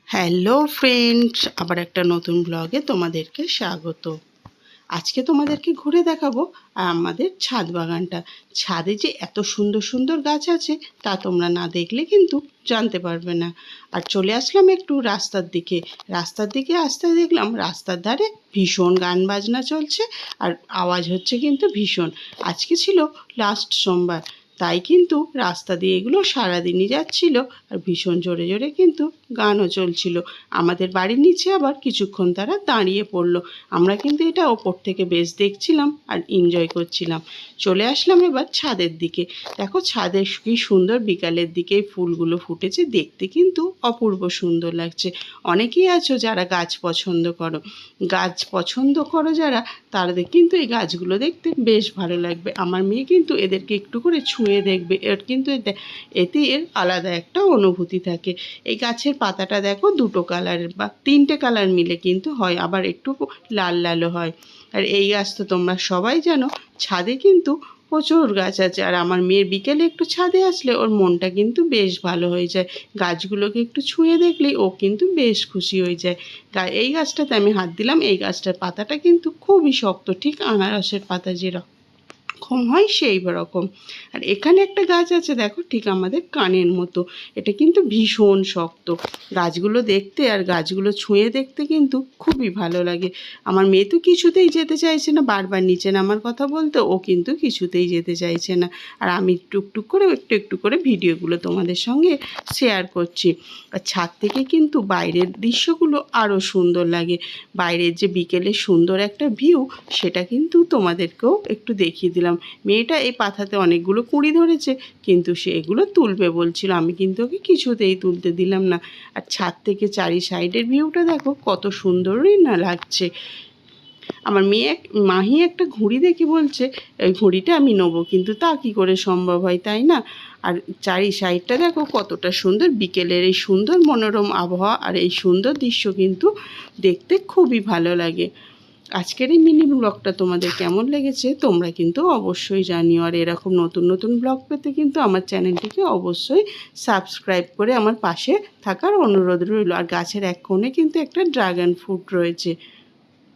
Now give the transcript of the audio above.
Hello friends, আবার একটা নতুন ব্লগে তোমাদেরকে স্বাগত। আজকে তোমাদেরকে ঘুরে দেখাবো আমাদের ছাদ বাগানটা। ছাদে যে এত সুন্দর সুন্দর গাছ আছে তা তোমরা না দেখলে কিন্তু জানতে পারবে না। আর চলে আসলাম একটু রাস্তার দিকে আসতে দেখলাম রাস্তার ধারে ভীষণ গান বাজনা চলছে আর আওয়াজ হচ্ছে কিন্তু ভীষণ। আজকে ছিল লাস্ট সোমবার, তাই কিন্তু রাস্তা দিয়ে এগুলো সারাদিনই যাচ্ছিল আর ভীষণ জোরে জোরে কিন্তু গানও চলছিল। আমাদের বাড়ির নিচে আবার কিছুক্ষণ তারা দাঁড়িয়ে পড়লো। আমরা কিন্তু এটা ওপর থেকে বেশ দেখছিলাম আর এনজয় করছিলাম। চলে আসলাম এবার ছাদের দিকে। দেখো ছাদে কি সুন্দর বিকালের দিকে ফুলগুলো ফুটেছে, দেখতে কিন্তু অপূর্ব সুন্দর লাগছে। অনেকেই আছো যারা গাছ পছন্দ করো যারা, তাদের কিন্তু এই গাছগুলো দেখতে বেশ ভালো লাগবে। আমার মেয়ে কিন্তু এদেরকে একটু করে ছুঁয়ে দেখবে, এর কিন্তু এতে এর আলাদা একটা অনুভূতি থাকে। এই গাছের পাতাটা দেখো দুটো কালারের বা তিনটে কালার মিলে কিন্তু হয়, আবার একটু লাল লালও হয়। আর এই গাছ তো তোমরা সবাই জানো, ছাদে কিন্তু প্রচুর গাছ আছে। আর আমার মেয়ের বিকেলে একটু ছাদে আসলে ওর মনটা কিন্তু বেশ ভালো হয়ে যায়। গাছগুলোকে একটু ছুঁয়ে দেখলেই ও কিন্তু বেশ খুশি হয়ে যায়। এই গাছটাতে আমি হাত দিলাম, এই গাছটার পাতাটা কিন্তু খুবই শক্ত, ঠিক আনারসের পাতা যেরকম হয় সেই রকম। আর এখানে একটা গাছ আছে দেখো, ঠিক আমাদের কানের মতো, এটা কিন্তু ভীষণ শক্ত। গাছগুলো দেখতে আর গাছগুলো ছুঁয়ে দেখতে কিন্তু খুবই ভালো লাগে। আমার মেয়ে তো কিছুতেই যেতে চাইছে না, বারবার নিচে নামার কথা বলতে ও কিন্তু কিছুতেই যেতে চাইছে না। আর আমি টুকটুক করে একটু করে ভিডিওগুলো তোমাদের সঙ্গে শেয়ার করছি। আর ছাদ থেকে কিন্তু বাইরের দৃশ্যগুলো আরও সুন্দর লাগে। বাইরের যে বিকেলের সুন্দর একটা ভিউ, সেটা কিন্তু তোমাদেরকেও একটু দেখিয়ে দিলাম। মেয়েটা এই পাতাতে অনেকগুলো কুঁড়ি ধরেছে, কিন্তু সে এগুলো তুলবে বলছিল, আমি কিন্তু ওকে কিছুতেই তুলতে দিলাম না। আর ছাদ থেকে চারি সাইডের ভিউটা দেখো কত সুন্দরই না লাগছে। আমার মাহি একটা ঘুড়ি দেখে বলছে এই ঘুড়িটা আমি নেবো, কিন্তু তা কী করে সম্ভব হয়, তাই না? আর চারি সাইডটা দেখো কতটা সুন্দর, বিকেলের এই সুন্দর মনোরম আবহাওয়া আর এই সুন্দর দৃশ্য কিন্তু দেখতে খুবই ভালো লাগে। আজকের এই মিনি ব্লগটা তোমাদের কেমন লেগেছে তোমরা কিন্তু অবশ্যই জানিও। আর এরকম নতুন নতুন ব্লগ পেতে কিন্তু আমার চ্যানেলটিকে অবশ্যই সাবস্ক্রাইব করে আমার পাশে থাকার অনুরোধ রইল। আর গাছের এক কোণে কিন্তু একটা ড্রাগন ফ্রুট রয়েছে।